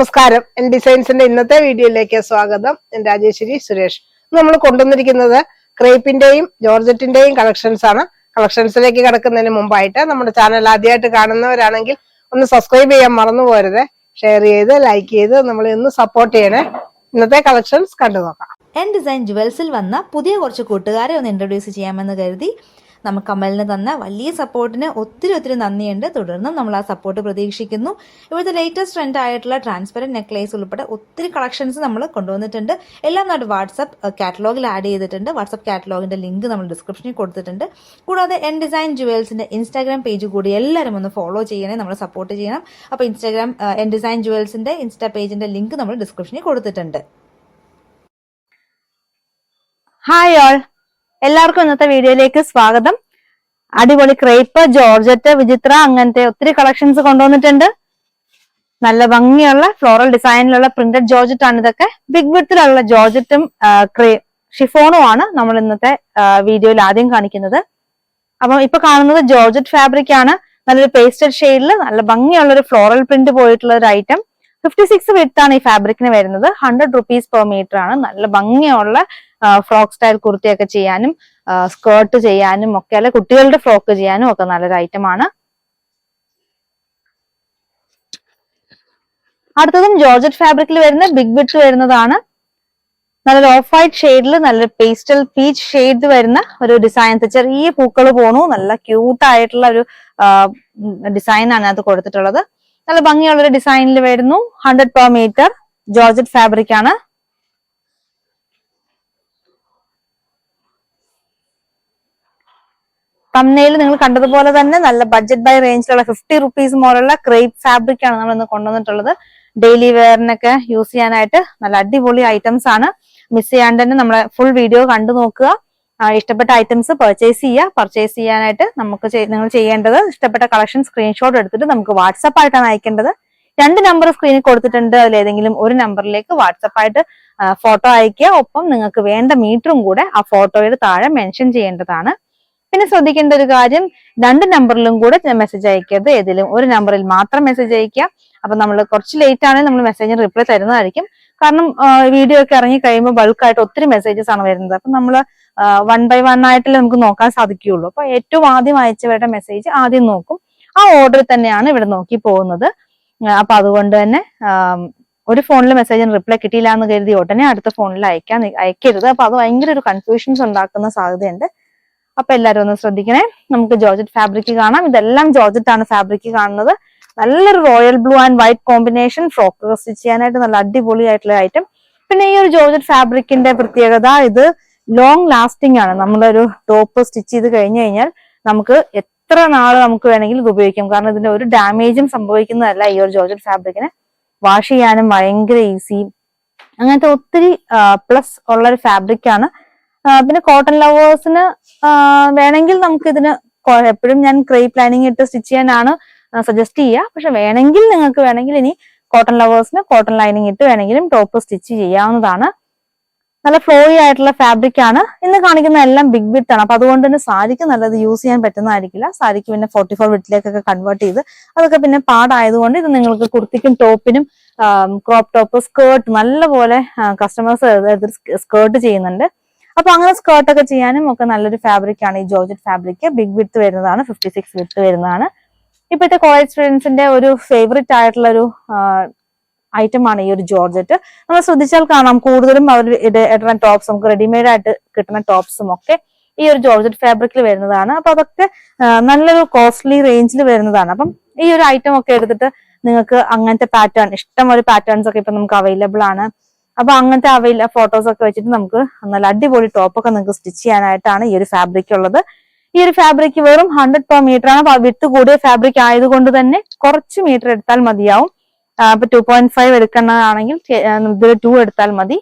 നമസ്കാരം. എൻ ഡിസൈൻസിന്റെ ഇന്നത്തെ വീഡിയോയിലേക്ക് സ്വാഗതം. ഞാൻ രാജേശ്വരി സുരേഷ്. നമ്മൾ കൊണ്ടുവന്നിരിക്കുന്നത് ക്രേപ്പിന്റെയും ജോർജറ്റിന്റെയും കളക്ഷൻസ് ആണ്. കളക്ഷൻസിലേക്ക് കിടക്കുന്നതിന് മുമ്പായിട്ട് നമ്മുടെ ചാനൽ ആദ്യമായിട്ട് കാണുന്നവരാണെങ്കിൽ ഒന്ന് സബ്സ്ക്രൈബ് ചെയ്യാൻ മറന്നു പോരുത്. ഷെയർ ചെയ്ത് ലൈക്ക് ചെയ്ത് നമ്മളെ ഒന്ന് സപ്പോർട്ട് ചെയ്യണേ. ഇന്നത്തെ കളക്ഷൻസ് കണ്ടു നോക്കാം. എൻ ഡിസൈൻ ജുവൽസിൽ വന്ന പുതിയ കുറച്ച് കൂട്ടുകാരെ ഒന്ന് ഇൻട്രൊഡ്യൂസ് ചെയ്യാമെന്ന് കരുതി. നമുക്ക് അമലിന് തന്ന വലിയ സപ്പോർട്ടിന് ഒത്തിരി നന്ദിയുണ്ട്. തുടർന്നും നമ്മൾ ആ സപ്പോർട്ട് പ്രതീക്ഷിക്കുന്നു. ഇവിടുത്തെ ലേറ്റസ്റ്റ് ട്രെൻഡ് ആയിട്ടുള്ള ട്രാൻസ്പെറന്റ് നെക്ലേസ് ഉൾപ്പെടെ ഒത്തിരി കളക്ഷൻസ് നമ്മൾ കൊണ്ടുവന്നിട്ടുണ്ട്. എല്ലാം നമ്മുടെ വാട്സപ്പ് കാറ്റലോഗിൽ ആഡ് ചെയ്തിട്ടുണ്ട്. വാട്സപ്പ് കാറ്റലോഗിന്റെ ലിങ്ക് നമ്മൾ ഡിസ്ക്രിപ്ഷനിൽ കൊടുത്തിട്ടുണ്ട്. കൂടാതെ എൻ ഡിസൈൻ ജുവൽസിന്റെ ഇൻസ്റ്റാഗ്രാം പേജ് കൂടി എല്ലാവരും ഒന്ന് ഫോളോ ചെയ്യണേ, നമ്മൾ സപ്പോർട്ട് ചെയ്യണം. അപ്പോൾ ഇൻസ്റ്റാഗ്രാം എൻ ഡിസൈൻ ജുവൽസിന്റെ ഇൻസ്റ്റാ പേജിന്റെ ലിങ്ക് നമ്മൾ ഡിസ്ക്രിപ്ഷനിൽ കൊടുത്തിട്ടുണ്ട്. ഹായ് ഓൾ, എല്ലാവർക്കും ഇന്നത്തെ വീഡിയോയിലേക്ക് സ്വാഗതം. അടിപൊളി ക്രേപ്പ്, ജോർജറ്റ്, വിചിത്ര അങ്ങനത്തെ ഒത്തിരി കളക്ഷൻസ് കൊണ്ടുവന്നിട്ടുണ്ട്. നല്ല ഭംഗിയുള്ള ഫ്ലോറൽ ഡിസൈനിലുള്ള പ്രിന്റഡ് ജോർജറ്റ് ആണ് ഇതൊക്കെ. ബിഗ് വിഡ്ത്തിലുള്ള ജോർജറ്റും ഷിഫോണും ആണ് നമ്മൾ ഇന്നത്തെ വീഡിയോയിൽ ആദ്യം കാണിക്കുന്നത്. അപ്പം ഇപ്പൊ കാണുന്നത് ജോർജറ്റ് ഫാബ്രിക് ആണ്. നല്ലൊരു പേസ്റ്റഡ് ഷെയ്ഡിൽ നല്ല ഭംഗിയുള്ള ഒരു ഫ്ലോറൽ പ്രിന്റ് പോയിട്ടുള്ള ഒരു ഐറ്റം. 56 വിഡ്ത്ത് ആണ് ഈ ഫാബ്രിക്കിന് വരുന്നത്. 100 rupees per meter ആണ്. നല്ല ഭംഗിയുള്ള ഫ്രോക്ക് സ്റ്റൈൽ കുർത്തിയൊക്കെ ചെയ്യാനും സ്കേർട്ട് ചെയ്യാനും ഒക്കെ, അല്ലെ കുട്ടികളുടെ ഫ്രോക്ക് ചെയ്യാനും ഒക്കെ നല്ലൊരു ഐറ്റം ആണ്. അടുത്തതും ജോർജറ്റ് ഫാബ്രിക്കിൽ വരുന്ന ബിഗ് വിഡ്ത്ത് വരുന്നതാണ്. നല്ലൊരു ഓഫ് വൈറ്റ് ഷെയ്ഡിൽ നല്ലൊരു പേസ്റ്റൽ പീച്ച് ഷെയ്ഡ് വരുന്ന ഒരു ഡിസൈൻ. ചെറിയ പൂക്കൾ പോണു. നല്ല ക്യൂട്ട് ആയിട്ടുള്ള ഒരു ഡിസൈൻ ആണ് അത് കൊടുത്തിട്ടുള്ളത്. നല്ല ഭംഗിയുള്ളൊരു ഡിസൈനിൽ വരുന്നു. 100 per meter ജോർജറ്റ് ഫാബ്രിക് ആണ്. തംബ്നെയിൽ നിങ്ങൾ കണ്ടതുപോലെ തന്നെ നല്ല ബഡ്ജറ്റ് ബൈ റേഞ്ചിലുള്ള 50 rupees മോറുള്ള ക്രേപ്പ് ഫാബ്രിക് ആണ് നമ്മൾ ഇന്ന് കൊണ്ടുവന്നിട്ടുള്ളത്. ഡെയിലി വെയറിനൊക്കെ യൂസ് ചെയ്യാനായിട്ട് നല്ല അടിപൊളി ഐറ്റംസ് ആണ്. മിസ് ചെയ്യാണ്ട് തന്നെ നമ്മളെ ഫുൾ വീഡിയോ കണ്ടു നോക്കുക. ഇഷ്ടപ്പെട്ട ഐറ്റംസ് പർച്ചേസ് ചെയ്യുക. പർച്ചേസ് ചെയ്യാനായിട്ട് നിങ്ങൾ ചെയ്യേണ്ടത് ഇഷ്ടപ്പെട്ട കളക്ഷൻ സ്ക്രീൻഷോട്ട് എടുത്തിട്ട് നമുക്ക് വാട്സപ്പ് ആയിട്ടാണ് അയക്കേണ്ടത്. 2 നമ്പർ സ്ക്രീനിൽ കൊടുത്തിട്ടുണ്ട്. അതിലേതെങ്കിലും ഒരു നമ്പറിലേക്ക് വാട്സപ്പ് ആയിട്ട് ഫോട്ടോ അയക്കുക. ഒപ്പം നിങ്ങൾക്ക് വേണ്ട മീറ്ററും കൂടെ ആ ഫോട്ടോയുടെ താഴെ മെൻഷൻ ചെയ്യേണ്ടതാണ്. പിന്നെ ശ്രദ്ധിക്കേണ്ട ഒരു കാര്യം, 2 നമ്പറിലും കൂടെ മെസ്സേജ് അയക്കരുത്. ഏതെങ്കിലും ഒരു നമ്പറിൽ മാത്രം മെസ്സേജ് അയക്കുക. അപ്പൊ നമ്മൾ കുറച്ച് ലേറ്റ് ആണെങ്കിൽ നമ്മൾ മെസ്സേജിന് റിപ്ലൈ തരുന്നതായിരിക്കും. കാരണം വീഡിയോ ഒക്കെ ഇറങ്ങി കഴിയുമ്പോൾ ബൾക്കായിട്ട് ഒത്തിരി മെസ്സേജസ് ആണ് വരുന്നത്. അപ്പൊ നമ്മൾ 1 by 1 ആയിട്ടല്ലേ നമുക്ക് നോക്കാൻ സാധിക്കുകയുള്ളൂ. അപ്പൊ ഏറ്റവും ആദ്യം അയച്ചവരുടെ മെസ്സേജ് ആദ്യം നോക്കും. ആ ഓർഡറിൽ തന്നെയാണ് ഇവിടെ നോക്കി പോകുന്നത്. അപ്പൊ അതുകൊണ്ട് തന്നെ ഒരു ഫോണിൽ മെസ്സേജിന് റിപ്ലൈ കിട്ടിയില്ല എന്ന് കരുതി ഉടനെ അടുത്ത ഫോണിൽ അയക്കരുത്. അപ്പൊ അത് ഭയങ്കര ഒരു കൺഫ്യൂഷൻസ് ഉണ്ടാക്കുന്ന സാധ്യതയുണ്ട്. അപ്പൊ എല്ലാവരും ഒന്ന് ശ്രദ്ധിക്കണേ. നമുക്ക് ജോർജറ്റ് ഫാബ്രിക് കാണാം. ഇതെല്ലാം ജോർജറ്റ് ആണ് ഫാബ്രിക് കാണുന്നത്. നല്ലൊരു royal blue and white combination. Frock stitch ചെയ്യാനായിട്ട് നല്ല അടിപൊളി ആയിട്ടുള്ള ഐറ്റം. പിന്നെ ഈ ഒരു ജോർജറ്റ് ഫാബ്രിക്കിന്റെ പ്രത്യേകത, ഇത് ലോങ് ലാസ്റ്റിംഗ് ആണ്. നമ്മളൊരു ടോപ്പ് സ്റ്റിച്ച് ചെയ്ത് കഴിഞ്ഞു കഴിഞ്ഞാൽ നമുക്ക് എത്ര നാൾ നമുക്ക് വേണമെങ്കിലും ഇത് ഉപയോഗിക്കാം. കാരണം ഇതിന്റെ ഒരു ഡാമേജും സംഭവിക്കുന്നതല്ല. ഈ ഒരു ജോർജറ്റ് ഫാബ്രിക്കിന് വാഷ് ചെയ്യാനും ഭയങ്കര ഈസി. അങ്ങനത്തെ ഒത്തിരി പ്ലസ് ഉള്ള ഒരു ഫാബ്രിക് ആണ്. പിന്നെ കോട്ടൺ ലവേഴ്സിന് വേണമെങ്കിൽ നമുക്ക് ഇതിന് എപ്പോഴും ഞാൻ ക്രേപ്പ് ലൈനിങ് ഇട്ട് സ്റ്റിച്ച് ചെയ്യാനാണ് സജസ്റ്റ് ചെയ്യുക. പക്ഷെ നിങ്ങൾക്ക് വേണമെങ്കിൽ ഇനി കോട്ടൺ ലവേഴ്സിന് കോട്ടൺ ലൈനിങ് ഇട്ട് വേണമെങ്കിലും ടോപ്പ് സ്റ്റിച്ച് ചെയ്യാവുന്നതാണ്. നല്ല ഫ്ലോയി ആയിട്ടുള്ള ഫാബ്രിക് ആണ്. ഇന്ന് കാണിക്കുന്ന എല്ലാം ബിഗ് വിഡ്ത്ത് ആണ്. അപ്പൊ അതുകൊണ്ട് തന്നെ സാരിക്ക് നല്ലത് യൂസ് ചെയ്യാൻ പറ്റുന്നതായിരിക്കില്ല. സാരിക്ക് പിന്നെ 44 വിഡ്ത്തിലേക്കൊക്കെ കൺവേർട്ട് ചെയ്ത് അതൊക്കെ പിന്നെ പാടായതുകൊണ്ട് ഇത് നിങ്ങൾക്ക് കുർത്തിക്കും ടോപ്പിനും ക്രോപ്പ് ടോപ്പ് സ്കേർട്ട് നല്ലപോലെ കസ്റ്റമേഴ്സ് സ്കേർട്ട് ചെയ്യുന്നുണ്ട്. അപ്പൊ അങ്ങനെ സ്കേർട്ടൊക്കെ ചെയ്യാനും ഒക്കെ നല്ലൊരു ഫാബ്രിക് ആണ് ഈ ജോർജറ്റ് ഫാബ്രിക്. ബിഗ് വിഡ്ത്ത് വരുന്നതാണ്, 56 വിഡ്ത്ത് വരുന്നതാണ്. ഇപ്പോഴത്തെ കോളേജ് സ്റ്റുഡൻസിന്റെ ഒരു ഫേവറേറ്റ് ആയിട്ടുള്ള ഒരു ഐറ്റം ആണ് ഈ ഒരു ജോർജറ്റ്. നമ്മൾ ശ്രദ്ധിച്ചാൽ കാണാം കൂടുതലും അവർ ഇടുന്ന ടോപ്സ്, നമുക്ക് റെഡിമെയ്ഡ് ആയിട്ട് കിട്ടുന്ന ടോപ്സും ഒക്കെ ഈ ഒരു ജോർജറ്റ് ഫാബ്രിക്കിൽ വരുന്നതാണ്. അപ്പൊ അതൊക്കെ നല്ലൊരു കോസ്റ്റ്ലി റേഞ്ചിൽ വരുന്നതാണ്. അപ്പം ഈ ഒരു ഐറ്റം ഒക്കെ എടുത്തിട്ട് നിങ്ങൾക്ക് അങ്ങനത്തെ പാറ്റേൺ, ഇഷ്ടം ഒരു പാറ്റേൺസ് ഒക്കെ ഇപ്പൊ നമുക്ക് അവൈലബിൾ ആണ്. അപ്പൊ അങ്ങനത്തെ ഫോട്ടോസ് ഒക്കെ വെച്ചിട്ട് നമുക്ക് നല്ല അടിപൊളി ടോപ്പൊക്കെ നിങ്ങൾക്ക് സ്റ്റിച്ച് ചെയ്യാനായിട്ടാണ് ഈ ഒരു ഫാബ്രിക് ഉള്ളത്. ഈ ഒരു ഫാബ്രിക് വെറും 100 per meter ആണ്. വിട്ട് കൂടിയ ഫാബ്രിക് ആയതുകൊണ്ട് തന്നെ കുറച്ച് മീറ്റർ എടുത്താൽ മതിയാവും. ഇപ്പൊ 2.5 എടുക്കുന്നതാണെങ്കിൽ ഇതിൽ 2 എടുത്താൽ മതി.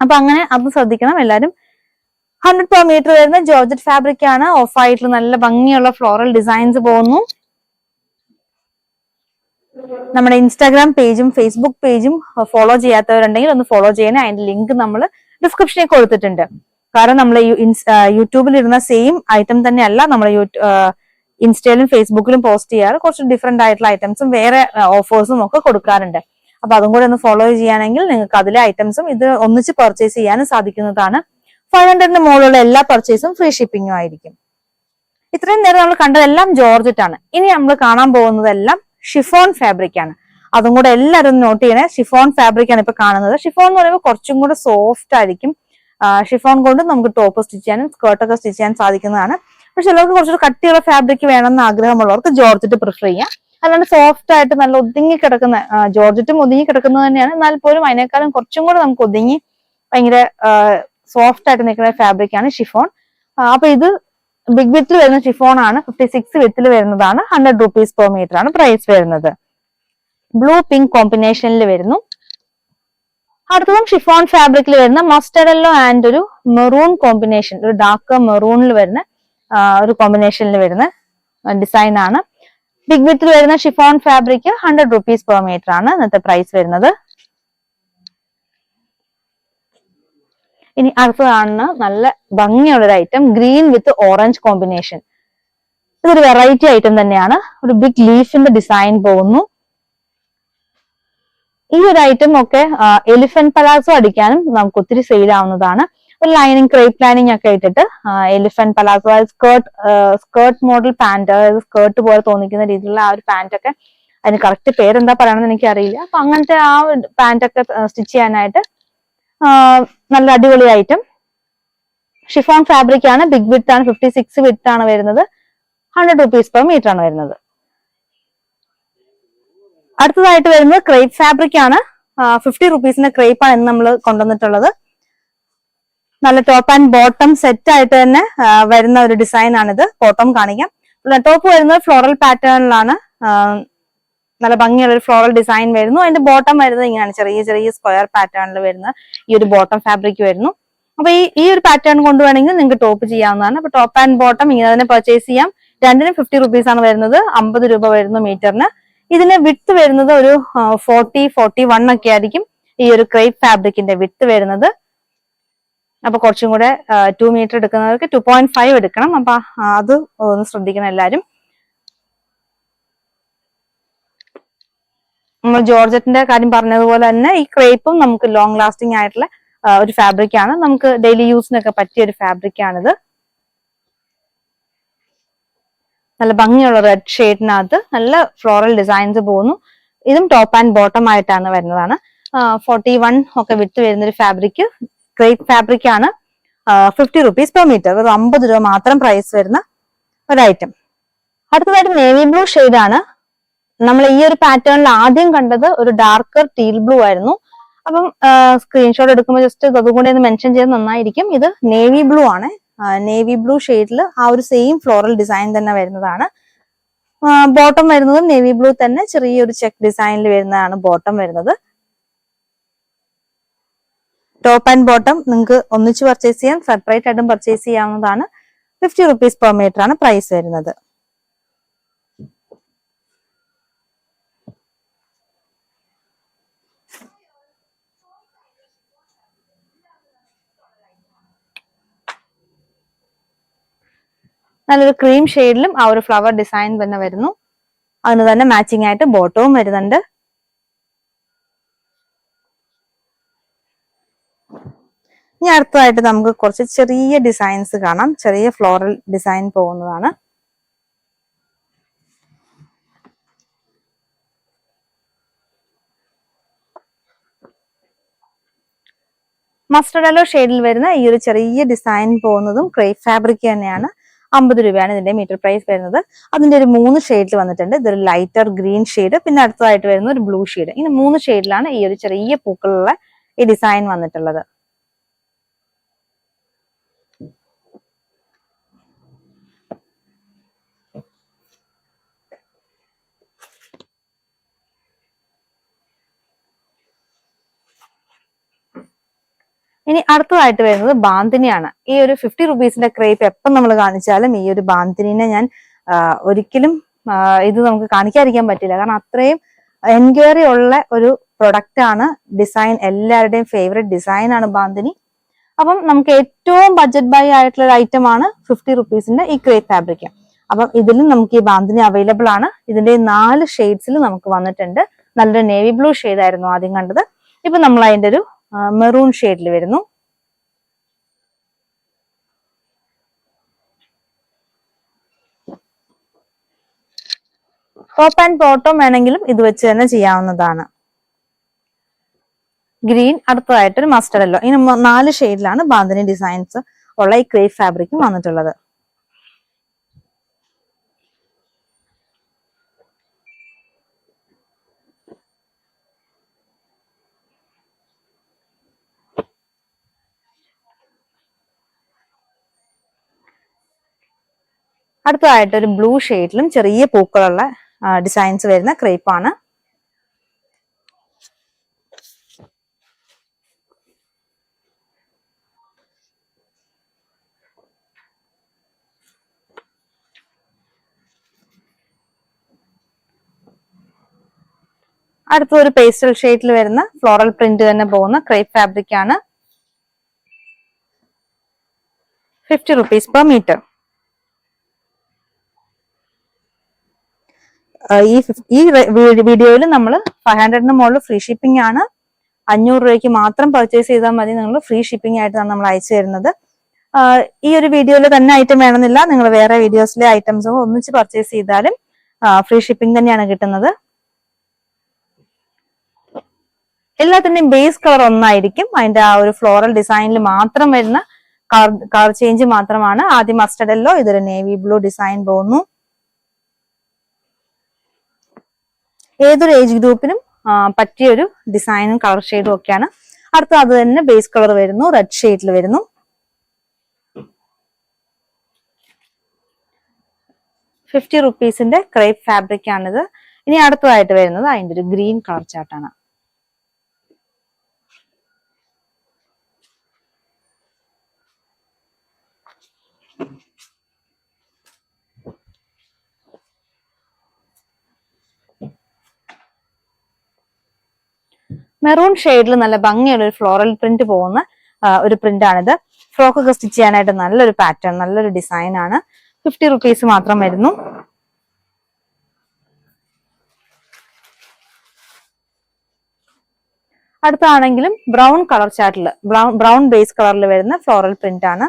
അപ്പൊ അങ്ങനെ അത് ശ്രദ്ധിക്കണം എല്ലാരും. 100 per meter വരുന്ന ജോർജറ്റ് ഫാബ്രിക് ആണ്. ഓഫ് വൈറ്റിൽ നല്ല ഭംഗിയുള്ള ഫ്ലോറൽ ഡിസൈൻസ് പോകുന്നു. നമ്മുടെ ഇൻസ്റ്റാഗ്രാം പേജും ഫേസ്ബുക്ക് പേജും ഫോളോ ചെയ്യാത്തവരുണ്ടെങ്കിൽ ഒന്ന് ഫോളോ ചെയ്യണേ. അതിന്റെ ലിങ്ക് നമ്മൾ ഡിസ്ക്രിപ്ഷനിൽ കൊടുത്തിട്ടുണ്ട്. കാരണം നമ്മൾ യൂട്യൂബിൽ ഇടുന്ന സെയിം ഐറ്റം തന്നെയല്ല നമ്മൾ ഇൻസ്റ്റയിലും ഫേസ്ബുക്കിലും പോസ്റ്റ് ചെയ്യാറ്. കുറച്ച് ഡിഫറെന്റ് ആയിട്ടുള്ള ഐറ്റംസും വേറെ ഓഫേഴ്സും ഒക്കെ കൊടുക്കാറുണ്ട്. അപ്പൊ അതും കൂടെ ഒന്ന് ഫോളോ ചെയ്യുകയാണെങ്കിൽ നിങ്ങൾക്ക് അതിലെ ഐറ്റംസും ഇത് ഒന്നിച്ച് പർച്ചേസ് ചെയ്യാനും സാധിക്കുന്നതാണ്. 500 മുകളിലുള്ള എല്ലാ പർച്ചേസും ഫ്രീ ഷിപ്പിംഗും ആയിരിക്കും. ഇത്രയും നേരം നമ്മൾ കണ്ടതെല്ലാം ജോർജറ്റ് ആണ്. ഇനി നമ്മൾ കാണാൻ പോകുന്നതെല്ലാം ഷിഫോൺ ഫാബ്രിക് ആണ്. അതും കൂടെ എല്ലാവരും നോട്ട് ചെയ്യണേ. ഷിഫോൺ ഫാബ്രിക് ആണ് ഇപ്പൊ കാണുന്നത്. ഷിഫോൺ എന്ന് പറയുമ്പോൾ കുറച്ചും കൂടെ സോഫ്റ്റ് ആയിരിക്കും. ഷിഫോൺ കൊണ്ട് നമുക്ക് ടോപ്പ് സ്റ്റിച്ച് ചെയ്യാനും സ്കേർട്ടൊക്കെ സ്റ്റിച്ച് ചെയ്യാൻ സാധിക്കുന്നതാണ്. പക്ഷെ ചിലർക്ക് കുറച്ചൊരു കട്ടിയുള്ള ഫാബ്രിക് വേണമെന്ന് ആഗ്രഹമുള്ളവർക്ക് ജോർജറ്റ് പ്രിഫർ ചെയ്യാം. അല്ലാണ്ട് സോഫ്റ്റ് ആയിട്ട് നല്ല ഒതുങ്ങി കിടക്കുന്ന ജോർജറ്റും ഒതുങ്ങി കിടക്കുന്നത് തന്നെയാണ്. എന്നാൽ പോലും അതിനേക്കാളും കുറച്ചും കൂടെ നമുക്ക് ഒതുങ്ങി ഭയങ്കര സോഫ്റ്റ് ആയിട്ട് നിൽക്കുന്ന ഫാബ്രിക് ആണ് ഷിഫോൺ. അപ്പൊ ഇത് ബിഗ് വിത്തിൽ വരുന്ന ഷിഫോൺ ആണ്. 56 വിത്തിൽ വരുന്നതാണ്. 100 rupees per meter ആണ് പ്രൈസ് വരുന്നത്. ബ്ലൂ പിങ്ക് കോമ്പിനേഷനിൽ വരുന്നു. അടുത്തതും ഷിഫോൺ ഫാബ്രിക്കിൽ വരുന്ന മസ്റ്റർഡ് യെല്ലോ ആൻഡ് ഒരു മെറൂൺ കോമ്പിനേഷൻ, ഒരു ഡാർക്ക് മെറൂണിൽ വരുന്ന ഒരു കോമ്പിനേഷനിൽ വരുന്ന ഡിസൈൻ ആണ്. ബിഗ് വിത്തിൽ വരുന്ന chiffon fabric 100 rupees per meter ആണ് ഇന്നത്തെ പ്രൈസ് വരുന്നത്. ഇനി അടുത്ത കാണുന്ന നല്ല ഭംഗിയുള്ള ഒരു ഐറ്റം, ഗ്രീൻ വിത്ത് ഓറഞ്ച് കോമ്പിനേഷൻ. ഇതൊരു വെറൈറ്റി ഐറ്റം തന്നെയാണ്. ഒരു ബിഗ് ലീഫിന്റെ ഡിസൈൻ പോകുന്നു. ഈ ഒരു ഐറ്റം ഒക്കെ എലിഫന്റ് പലാസോ അടിക്കാനും നമുക്ക് ഒത്തിരി സെയിൽ ആവുന്നതാണ്. ഒരു ലൈനിങ് ക്രേപ്പ് ലൈനിങ് ഒക്കെ ഇട്ടിട്ട് elephant palazzo, skirt model pant, അതായത് സ്കേർട്ട് പോലെ തോന്നിക്കുന്ന രീതിയിലുള്ള ആ ഒരു പാന്റ് ഒക്കെ, അതിന് കറക്റ്റ് പേരെന്താ പറയണമെന്ന് എനിക്ക് അറിയില്ല. അപ്പൊ അങ്ങനത്തെ ആ പാന്റ് ഒക്കെ സ്റ്റിച്ച് ചെയ്യാനായിട്ട് നല്ല അടിപൊളി ഐറ്റം. ഷിഫോൺ ഫാബ്രിക് ആണ്. ബിഗ് വിഡ്ത്ത് ആണ്. 56 വിഡ്ത്ത് ആണ് വരുന്നത്. 100 rupees per meter ആണ് വരുന്നത്. അടുത്തതായിട്ട് വരുന്നത് ക്രേപ്പ് ഫാബ്രിക് ആണ്. 50 rupeesന്റെ ക്രേപ്പ് ആണ് ഇന്ന് നമ്മൾ കൊണ്ടുവന്നിട്ടുള്ളത്. നല്ല ടോപ്പ് ആൻഡ് ബോട്ടം സെറ്റ് ആയിട്ട് തന്നെ വരുന്ന ഒരു ഡിസൈൻ ആണിത്. ബോട്ടം കാണിക്കാം. ടോപ്പ് വരുന്നത് ഫ്ലോറൽ പാറ്റേണിലാണ്. നല്ല ഭംഗിയുള്ള ഒരു ഫ്ലോറൽ ഡിസൈൻ വരുന്നു. അതിന്റെ ബോട്ടം വരുന്നത് ഇങ്ങനെയാണ്, ചെറിയ ചെറിയ സ്ക്വയർ പാറ്റേണിൽ വരുന്ന ഈ ഒരു ബോട്ടം ഫാബ്രിക് വരുന്നു. അപ്പൊ ഈ ഒരു പാറ്റേൺ കൊണ്ടുവേണമെങ്കിൽ നിങ്ങൾക്ക് ടോപ്പ് ചെയ്യാവുന്നതാണ്. അപ്പൊ ടോപ്പ് ആൻഡ് ബോട്ടം ഇങ്ങനെ തന്നെ പർച്ചേസ് ചെയ്യാം. രണ്ടിനും 50 rupees ആണ് വരുന്നത്. 50 രൂപ വരുന്നു മീറ്ററിന്. ഇതിന് വിഡ്ത്ത് വരുന്നത് ഒരു 40-41 ഒക്കെ ആയിരിക്കും ഈ ഒരു ക്രേപ്പ് ഫാബ്രിക്കിന്റെ വിഡ്ത്ത് വരുന്നത്. അപ്പൊ കുറച്ചും കൂടെ 2 മീറ്റർ എടുക്കുന്നവർക്ക് 2.5 എടുക്കണം. അപ്പൊ അത് ഒന്ന് ശ്രദ്ധിക്കണം എല്ലാരും. നമ്മൾ ജോർജറ്റിന്റെ കാര്യം പറഞ്ഞതുപോലെ തന്നെ ഈ ക്രേപ്പും നമുക്ക് ലോങ് ലാസ്റ്റിംഗ് ആയിട്ടുള്ള ഒരു ഫാബ്രിക് ആണ്. നമുക്ക് ഡെയിലി യൂസിനൊക്കെ പറ്റിയ ഒരു ഫാബ്രിക് ആണിത്. നല്ല ഭംഗിയുള്ള റെഡ് ഷെയ്ഡിനകത്ത് നല്ല ഫ്ലോറൽ ഡിസൈൻസ് പോകുന്നു. ഇതും ടോപ്പ് ആൻഡ് ബോട്ടം ആയിട്ടാണ് വരുന്നതാണ്. 41 ഒക്കെ വിട്ട് വരുന്ന ഒരു ഫാബ്രിക്, ക്രേപ്പ് ഫാബ്രിക് ആണ്. 50 rupees per meter, ഒരു 50 രൂപ മാത്രം പ്രൈസ് വരുന്ന ഒരു ഐറ്റം. അടുത്തതായിട്ട് നേവി ബ്ലൂ ഷെയ്ഡ് ആണ്. നമ്മൾ ഈ ഒരു പാറ്റേണിൽ ആദ്യം കണ്ടത് ഒരു ഡാർക്കർ ടീൽ ബ്ലൂ ആയിരുന്നു. അപ്പം സ്ക്രീൻഷോട്ട് എടുക്കുമ്പോൾ ജസ്റ്റ് അതും കൂടെ ഒന്ന് മെൻഷൻ ചെയ്ത് നന്നായിരിക്കും. ഇത് നേവി ബ്ലൂ ആണ്. നേവി ബ്ലൂ ഷെയ്ഡിൽ ആ ഒരു സെയിം ഫ്ലോറൽ ഡിസൈൻ തന്നെ വരുന്നതാണ്. ബോട്ടം വരുന്നത് നേവി ബ്ലൂ തന്നെ, ചെറിയൊരു ചെക്ക് ഡിസൈനിൽ വരുന്നതാണ് ബോട്ടം വരുന്നത്. ടോപ്പ് ആൻഡ് ബോട്ടം നിങ്ങൾക്ക് ഒന്നിച്ച് പർച്ചേസ് ചെയ്യാം, സെപ്പറേറ്റ് ആയിട്ടും പർച്ചേസ് ചെയ്യാവുന്നതാണ്. 50 rupees per meter ആണ് പ്രൈസ് വരുന്നത്. നല്ലൊരു ക്രീം ഷെയ്ഡിലും ആ ഒരു ഫ്ലവർ ഡിസൈൻ തന്നെ വരുന്നു. അതിന് തന്നെ മാച്ചിങ് ആയിട്ട് ബോട്ടവും വരുന്നുണ്ട്. ഇനി അടുത്തതായിട്ട് നമുക്ക് കുറച്ച് ചെറിയ ഡിസൈൻസ് കാണാം. ചെറിയ ഫ്ലോറൽ ഡിസൈൻ പോകുന്നതാണ്. മസ്റ്റർഡ് യെല്ലോ ഷെയ്ഡിൽ വരുന്ന ഈ ഒരു ചെറിയ ഡിസൈൻ പോകുന്നതും ക്രേപ്പ് ഫാബ്രിക് തന്നെയാണ്. 50 രൂപയാണ് ഇതിന്റെ മീറ്റർ പ്രൈസ് വരുന്നത്. അതിന്റെ ഒരു 3 ഷെയ്ഡിൽ വന്നിട്ടുണ്ട്. ഇതൊരു ലൈറ്റർ ഗ്രീൻ ഷെയ്ഡ്, പിന്നെ അടുത്തതായിട്ട് വരുന്ന ഒരു ബ്ലൂ ഷെയ്ഡ്. ഇങ്ങനെ 3 ഷെയ്ഡിലാണ് ഈ ഒരു ചെറിയ പൂക്കളുള്ള ഈ ഡിസൈൻ വന്നിട്ടുള്ളത്. ഇനി അടുത്തതായിട്ട് വരുന്നത് ബാന്തിനിയാണ്. ഈ ഒരു 50 rupeesന്റെ ക്രേപ്പ് എപ്പം നമ്മൾ കാണിച്ചാലും ഈ ഒരു ബാന്തിനെ ഞാൻ ഒരിക്കലും ഇത് നമുക്ക് കാണിക്കാതിരിക്കാൻ പറ്റില്ല. കാരണം അത്രയും എൻക്വയറി ഉള്ള ഒരു പ്രൊഡക്റ്റ് ആണ്. ഡിസൈൻ എല്ലാവരുടെയും ഫേവറേറ്റ് ഡിസൈൻ ആണ് ബാന്തിനി. അപ്പം നമുക്ക് ഏറ്റവും ബഡ്ജറ്റ് ബൈ ആയിട്ടുള്ള ഒരു ഐറ്റം ആണ് 50 rupeesന്റെ ഈ ക്രേപ്പ് ഫാബ്രിക്. അപ്പം ഇതിലും നമുക്ക് ഈ ബാന്തിനി അവൈലബിൾ ആണ്. ഇതിന്റെ 4 ഷെയ്ഡ്സിൽ നമുക്ക് വന്നിട്ടുണ്ട്. നല്ലൊരു നേവി ബ്ലൂ ആയിരുന്നു ആദ്യം കണ്ടത്. ഇപ്പൊ നമ്മൾ അതിന്റെ ഒരു മെറൂൺ ഷെയ്ഡിൽ വരുന്നു. ടോപ്പ് ആൻഡ് ബോട്ടം വേണമെങ്കിലും ഇത് വെച്ച് തന്നെ ചെയ്യാവുന്നതാണ്. ഗ്രീൻ, അടുത്തതായിട്ടൊരു മസ്റ്റർഡ് യെല്ലോ. ഇനി 4 ഷെയ്ഡിലാണ് ബാന്തിനി ഡിസൈൻസ് ഉള്ള ഈ ക്രേപ്പ് ഫാബ്രിക്കും വന്നിട്ടുള്ളത്. അടുത്തതായിട്ട് ഒരു ബ്ലൂ ഷെയ്ഡിലും ചെറിയ പൂക്കളുള്ള ഡിസൈൻസ് വരുന്ന ക്രേപ്പാണ്. അടുത്ത ഒരു പേസ്റ്റൽ ഷെയ്ഡിൽ വരുന്ന ഫ്ലോറൽ പ്രിന്റ് തന്നെ പോകുന്ന ക്രേപ്പ് ഫാബ്രിക് ആണ്. 50 rupees per meter. ഈ വീഡിയോയിൽ നമ്മൾ 500 മുകളിൽ ഫ്രീ ഷിപ്പിംഗ് ആണ്. 500 രൂപയ്ക്ക് മാത്രം പർച്ചേസ് ചെയ്താൽ മതി. നിങ്ങൾ ഫ്രീ ഷിപ്പിംഗ് ആയിട്ടാണ് നമ്മൾ അയച്ചു തരുന്നത്. ഈ ഒരു വീഡിയോയിൽ തന്നെ ഐറ്റം വേണമെന്നില്ല, നിങ്ങൾ വേറെ വീഡിയോസിലെ ഐറ്റംസും ഒന്നിച്ച് പർച്ചേസ് ചെയ്താലും ഫ്രീ ഷിപ്പിംഗ് തന്നെയാണ് കിട്ടുന്നത്. എല്ലാത്തിന്റെയും ബേസ് കളർ ഒന്നായിരിക്കും. അതിന്റെ ആ ഒരു ഫ്ലോറൽ ഡിസൈനിൽ മാത്രം വരുന്ന കളർ ചേഞ്ച് മാത്രമാണ്. ആദ്യം മസ്റ്റർഡ് യെല്ലോ, ഇതൊരു നേവി ബ്ലൂ ഡിസൈൻ പോകുന്നു. ഏതൊരു ഏജ് ഗ്രൂപ്പിനും പറ്റിയൊരു ഡിസൈനും കളർ ഷെയ്ഡും ഒക്കെയാണ്. അടുത്ത അത് തന്നെ ബേസ് കളർ വരുന്നു, റെഡ് ഷെയ്ഡിൽ വരുന്നു. ₹50 ക്രേപ്പ് ഫാബ്രിക് ആണിത്. ഇനി അടുത്തതായിട്ട് വരുന്നത് അതിന്റെ ഒരു ഗ്രീൻ കളർ ചാർട്ടാണ്. മെറൂൺ ഷെയ്ഡിൽ നല്ല ഭംഗിയുള്ള ഒരു ഫ്ലോറൽ പ്രിന്റ് പോകുന്ന ഒരു പ്രിന്റ് ആണിത്. ഫ്രോക്ക് ഒക്കെ സ്റ്റിച്ച് ചെയ്യാനായിട്ട് നല്ലൊരു പാറ്റേൺ, നല്ലൊരു ഡിസൈൻ ആണ്. ₹50 മാത്രം വരുന്നു. അടുത്താണെങ്കിലും ബ്രൗൺ കളർ ചാർട്ടിൽ ബ്രൗൺ ബേസ് കളറിൽ വരുന്ന ഫ്ലോറൽ പ്രിന്റ് ആണ്.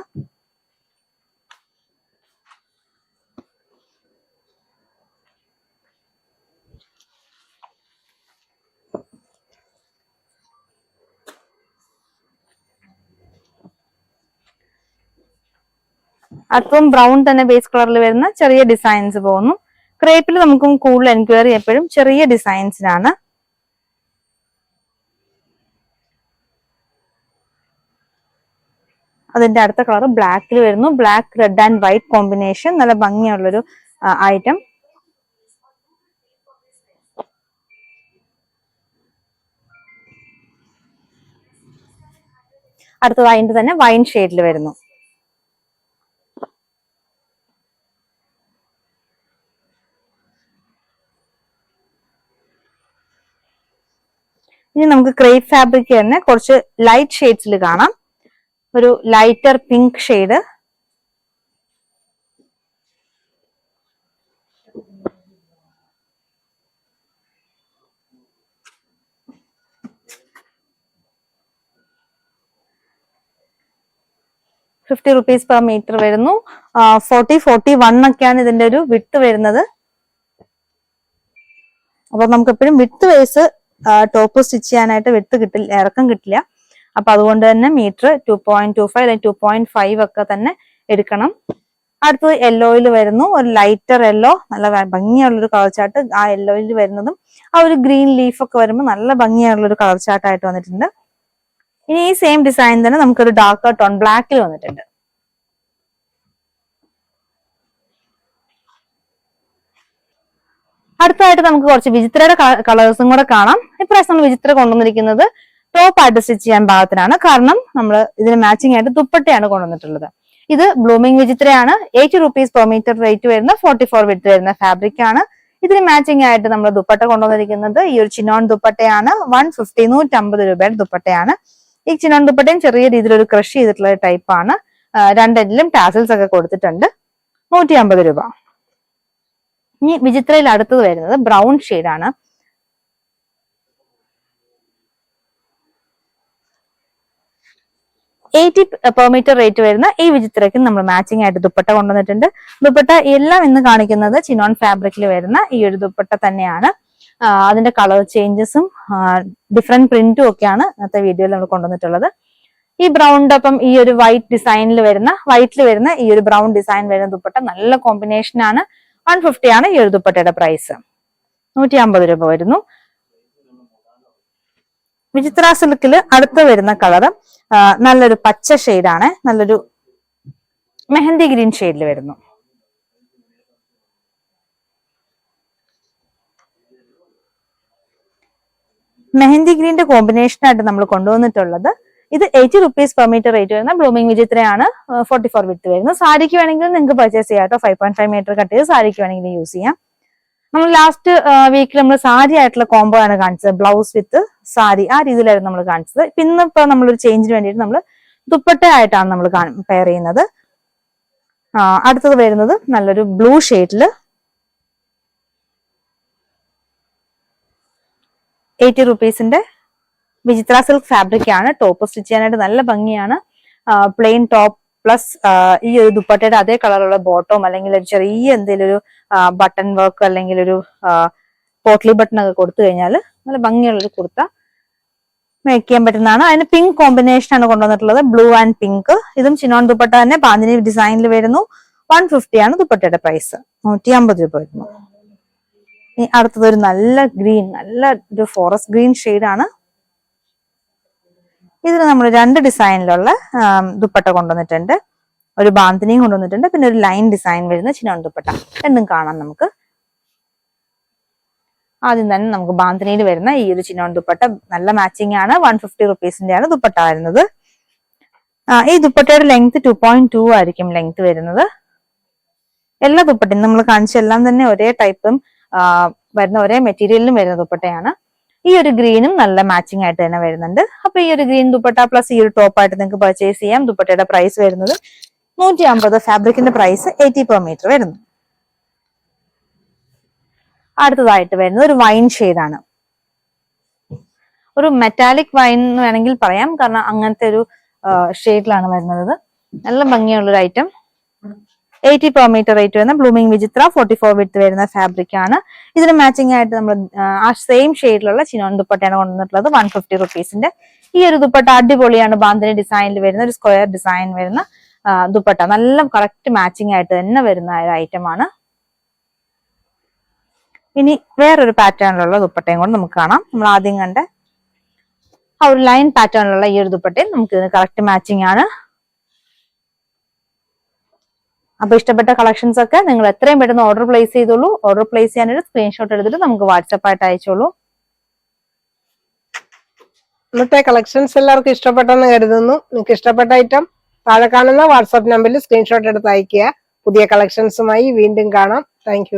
അടുത്തും ബ്രൗൺ തന്നെ ബേസ് കളറിൽ വരുന്ന ചെറിയ ഡിസൈൻസ് പോകുന്നു. ക്രേപ്പിൽ നമുക്കും കൂടുതൽ എൻക്വയറി എപ്പോഴും ചെറിയ ഡിസൈൻസിനാണ്. അതിന്റെ അടുത്ത കളർ ബ്ലാക്കിൽ വരുന്നു. Black, red and white combination, നല്ല ഭംഗിയുള്ളൊരു ഐറ്റം. അടുത്തത് അതിന്റെ തന്നെ വൈൻ ഷെയ്ഡിൽ വരുന്നു. ഇനി നമുക്ക് ക്രേപ്പ് ഫാബ്രിക് തന്നെ കുറച്ച് ലൈറ്റ് ഷെയ്ഡ്സിൽ കാണാം. ഒരു lighter pink shade, ₹50 per meter വരുന്നു. 40-41 ഒക്കെയാണ് ഇതിന്റെ ഒരു വിട്ട് വരുന്നത്. അപ്പൊ നമുക്ക് എപ്പോഴും വിട്ട് വൈസ് ടോപ്പ് സ്റ്റിച്ച് ചെയ്യാനായിട്ട് വിട്ട് കിട്ടില്ല, ഇറക്കം കിട്ടില്ല. അപ്പൊ അതുകൊണ്ട് തന്നെ മീറ്റർ 2.25 അല്ലെങ്കിൽ 2.5 ഒക്കെ തന്നെ എടുക്കണം. അടുത്തത് യെല്ലോയിൽ വരുന്നു. ഒരു ലൈറ്റർ യെല്ലോ, നല്ല ഭംഗിയുള്ളൊരു കളർ ചാർട്ട്. ആ യെല്ലോയിൽ വരുന്നതും ആ ഒരു ഗ്രീൻ ലീഫ് ഒക്കെ വരുമ്പോൾ നല്ല ഭംഗിയുള്ളൊരു കളർ ചാർട്ടായിട്ട് വന്നിട്ടുണ്ട്. ഇനി ഈ സെയിം ഡിസൈൻ തന്നെ നമുക്കൊരു ഡാർക്ക് ടോൺ ബ്ലാക്കിൽ വന്നിട്ടുണ്ട്. അടുത്തതായിട്ട് നമുക്ക് കുറച്ച് വിചിത്രയുടെ കളേഴ്സും കൂടെ കാണാം. ഇപ്രാവശ്യം നമ്മൾ വിചിത്ര കൊണ്ടുവന്നിരിക്കുന്നത് ടോപ്പ് ആയിട്ട് സ്റ്റിച്ച് ചെയ്യാൻ പാകത്തിനാണ്. കാരണം നമ്മൾ ഇതിന് മാച്ചിങ് ആയിട്ട് ദുപ്പട്ടയാണ് കൊണ്ടുവന്നിട്ടുള്ളത്. ഇത് ബ്ലൂമിംഗ് വിചിത്രയാണ്. ₹80 per meter റേറ്റ് വരുന്ന 44 വിഡ്ത്ത് വരുന്ന ഫാബ്രിക് ആണ്. ഇതിന് മാച്ചിങ് ആയിട്ട് നമ്മൾ ദുപ്പട്ട കൊണ്ടുവന്നിരിക്കുന്നത് ഈ ഒരു ചിനോൺ ദുപ്പട്ടയാണ്. 150 രൂപയുടെ ദുപ്പട്ടയാണ്. ഈ ചിനോൺ ദുപ്പട്ടയും ചെറിയ രീതിയിൽ ഒരു ക്രഷ് ചെയ്തിട്ടുള്ള ടൈപ്പ് ആണ്. രണ്ടിലും ടാസൽസ് ഒക്കെ കൊടുത്തിട്ടുണ്ട്. 150 രൂപ. ഇനി വിചിത്രയിൽ അടുത്തത് വരുന്നത് ബ്രൗൺ ഷെയ്ഡാണ്. 80 per meter റേറ്റ് വരുന്ന ഈ വിചിത്രയ്ക്ക് നമ്മൾ മാച്ചിങ് ആയിട്ട് ദുപ്പട്ട കൊണ്ടുവന്നിട്ടുണ്ട്. ദുപ്പട്ട എല്ലാം ഇന്ന് കാണിക്കുന്നത് ചിനോൺ ഫാബ്രിക്കിൽ വരുന്ന ഈ ഒരു ദുപ്പട്ട തന്നെയാണ്. അതിന്റെ കളർ ചേഞ്ചസും ഡിഫറെന്റ് പ്രിന്റും ഒക്കെയാണ് ഇന്നത്തെ വീഡിയോയിൽ നമ്മൾ കൊണ്ടുവന്നിട്ടുള്ളത്. ഈ ബ്രൗണിന്റെ ഒപ്പം ഈ ഒരു വൈറ്റിൽ വരുന്ന ഈ ഒരു ബ്രൗൺ ഡിസൈൻ വരുന്ന ദുപ്പട്ട നല്ല കോമ്പിനേഷൻ ആണ്. 150 ആണ് ഈ ഒരു ദുപ്പട്ടയുടെ പ്രൈസ്. 150 രൂപ വരുന്നു. വിചിത്ര സിൽക്കില് അടുത്ത് വരുന്ന കളറ് നല്ലൊരു പച്ച ഷെയ്ഡാണ്. നല്ലൊരു മെഹന്തി ഗ്രീൻ ഷെയ്ഡിൽ വരുന്നു. മെഹന്തി ഗ്രീന്റെ കോമ്പിനേഷൻ ആയിട്ട് നമ്മൾ കൊണ്ടുവന്നിട്ടുള്ളത് ഇത് 80 rupees per meter റേറ്റ് വരുന്ന ബ്ലൂമിംഗ് വിചിത്രയാണ്. 44 വിത്ത് വരുന്നു. സാരിക്ക് വേണമെങ്കിൽ നിങ്ങൾക്ക് പർച്ചേസ് ചെയ്യാം കേട്ടോ. 5.5 മീറ്റർ കട്ട് ചെയ്ത് സാരിക്ക് വേണമെങ്കിൽ യൂസ് ചെയ്യാം. നമ്മൾ ലാസ്റ്റ് വീക്കിൽ നമ്മൾ സാരി ആയിട്ടുള്ള കോംബോ ആണ് കാണിച്ചത്. ബ്ലൗസ് വിത്ത് സാരി ആ രീതിയിലായിരുന്നു നമ്മൾ കാണിച്ചത്. ഇന്നിപ്പോ നമ്മളൊരു ചേഞ്ചിന് വേണ്ടിയിട്ട് നമ്മൾ ദുപ്പട്ട ആയിട്ടാണ് നമ്മൾ പെയർ ചെയ്യുന്നത്. അടുത്തത് വരുന്നത് നല്ലൊരു ബ്ലൂ ഷെയ്ഡില് 80 റുപ്പീസിന്റെ വിചിത്ര സിൽക്ക് ഫാബ്രിക് ആണ്. ടോപ്പ് സ്റ്റിച്ച് ചെയ്യാനായിട്ട് നല്ല ഭംഗിയാണ്. പ്ലെയിൻ ടോപ്പ് പ്ലസ് ഈ ഒരു ദുപ്പട്ടയുടെ അതേ കളറുള്ള ബോട്ടം അല്ലെങ്കിൽ ഒരു ചെറിയ എന്തെങ്കിലും ഒരു ബട്ടൺ വർക്ക് അല്ലെങ്കിൽ ഒരു പോട്ട്ലി ബട്ടൺ ഒക്കെ കൊടുത്തു കഴിഞ്ഞാൽ നല്ല ഭംഗിയുള്ളൊരു കുർത്ത മേക്ക് ചെയ്യാൻ പറ്റുന്നതാണ്. അതിന് പിങ്ക് കോമ്പിനേഷൻ ആണ് കൊണ്ടുവന്നിട്ടുള്ളത്. Blue and pink. ഇതും ചിനോൺ ദുപ്പട്ട തന്നെ ബാന്തിനി ഡിസൈനിൽ വരുന്നു. 150 ആണ് ദുപ്പട്ടയുടെ പ്രൈസ്. 150 രൂപ വരുന്നു. അടുത്തത് ഒരു നല്ല ഗ്രീൻ, നല്ല ഒരു ഫോറസ്റ്റ് ഗ്രീൻ ഷെയ്ഡാണ്. ഇതിന് നമ്മൾ 2 ഡിസൈനിലുള്ള ദുപ്പട്ട കൊണ്ടുവന്നിട്ടുണ്ട്. ഒരു ബാന്തിനിയും കൊണ്ടുവന്നിട്ടുണ്ട്. പിന്നെ ഒരു ലൈൻ ഡിസൈൻ വരുന്ന ചിനോൺ ദുപ്പട്ട രണ്ടും കാണാം നമുക്ക്. ആദ്യം തന്നെ നമുക്ക് ബാന്തിനിയിൽ വരുന്ന ഈ ഒരു ചിനോൺ ദുപ്പട്ട നല്ല മാച്ചിങ് ആണ്. 150 റുപ്പീസിന്റെ ആണ് ദുപ്പട്ട വരുന്നത്. ഈ ദുപ്പട്ടയുടെ ലെങ്ത് 2.2 ആയിരിക്കും ലെങ്ത് വരുന്നത്. എല്ലാ ദുപ്പട്ടയും നമ്മൾ കാണിച്ച എല്ലാം തന്നെ ഒരേ ടൈപ്പും വരുന്ന ഒരേ മെറ്റീരിയലിലും വരുന്ന ദുപ്പട്ടയാണ്. ഈ ഒരു ഗ്രീനും നല്ല മാച്ചിങ് ആയിട്ട് തന്നെ വരുന്നുണ്ട്. അപ്പൊ ഈ ഒരു ഗ്രീൻ ദുപ്പട്ട പ്ലസ് ഈ ഒരു ടോപ്പായിട്ട് നിങ്ങൾക്ക് പർച്ചേസ് ചെയ്യാം. ദുപ്പട്ടയുടെ പ്രൈസ് വരുന്നത് 150. ഫാബ്രിക്കിന്റെ പ്രൈസ് 80 per meter വരുന്നു. അടുത്തതായിട്ട് വരുന്നത് ഒരു വൈൻ ഷെയ്ഡാണ്. ഒരു മെറ്റാലിക് വൈൻ എന്ന് വേണമെങ്കിൽ പറയാം. കാരണം അങ്ങനത്തെ ഒരു ഷെയ്ഡിലാണ് വരുന്നത്. നല്ല ഭംഗിയുള്ളൊരു ഐറ്റം. 80 per meter റേറ്റ് വരുന്ന ബ്ലൂമിംഗ് വിചിത്ര 44 വിത്ത് വരുന്ന ഫാബ്രിക് ആണ്. ഇതിന് മാച്ചിങ് ആയിട്ട് നമ്മൾ ആ സെയിം ഷെയ്ഡിലുള്ള ചിനോൺ ദുപ്പട്ടയാണ് കൊണ്ടുവന്നിട്ടുള്ളത്. 150 റുപ്പീസിന്റെ. ഈ ഒരു ദുപ്പട്ട അടിപൊളിയാണ്. ബാന്തിനി ഡിസൈനിൽ വരുന്ന ഒരു സ്ക്വയർ ഡിസൈൻ വരുന്ന ദുപ്പട്ട നല്ല കറക്റ്റ് മാച്ചിങ് ആയിട്ട് തന്നെ വരുന്ന ഒരു ഐറ്റം ആണ്. ഇനി വേറൊരു പാറ്റേണിലുള്ള ദുപ്പട്ടയും കൂടെ നമുക്ക് കാണാം. നമ്മൾ ആദ്യം കണ്ട ആ ഒരു ലൈൻ പാറ്റേണിലുള്ള ഈ ഒരു ദുപ്പട്ടയും നമുക്ക് ഇതിന് കറക്റ്റ് മാച്ചിങ് ആണ്. അപ്പൊ ഇഷ്ടപ്പെട്ട കളക്ഷൻസ് ഒക്കെ നിങ്ങൾ എത്രയും പെട്ടെന്ന് ഓർഡർ പ്ലേസ് ചെയ്തോളൂ. ഓർഡർ പ്ലേസ് ചെയ്യാനൊരു സ്ക്രീൻഷോട്ട് എടുത്തിട്ട് നമുക്ക് വാട്സാപ്പ് ആയിട്ട് അയച്ചോളൂ. ഇന്നത്തെ കളക്ഷൻസ് എല്ലാവർക്കും ഇഷ്ടപ്പെട്ടെന്ന് കരുതുന്നു. നിങ്ങൾക്ക് ഇഷ്ടപ്പെട്ട ഐറ്റം താഴെ കാണുന്ന വാട്സാപ്പ് നമ്പറിൽ സ്ക്രീൻഷോട്ട് എടുത്ത് അയക്കുക. പുതിയ കളക്ഷൻസുമായി വീണ്ടും കാണാം. താങ്ക്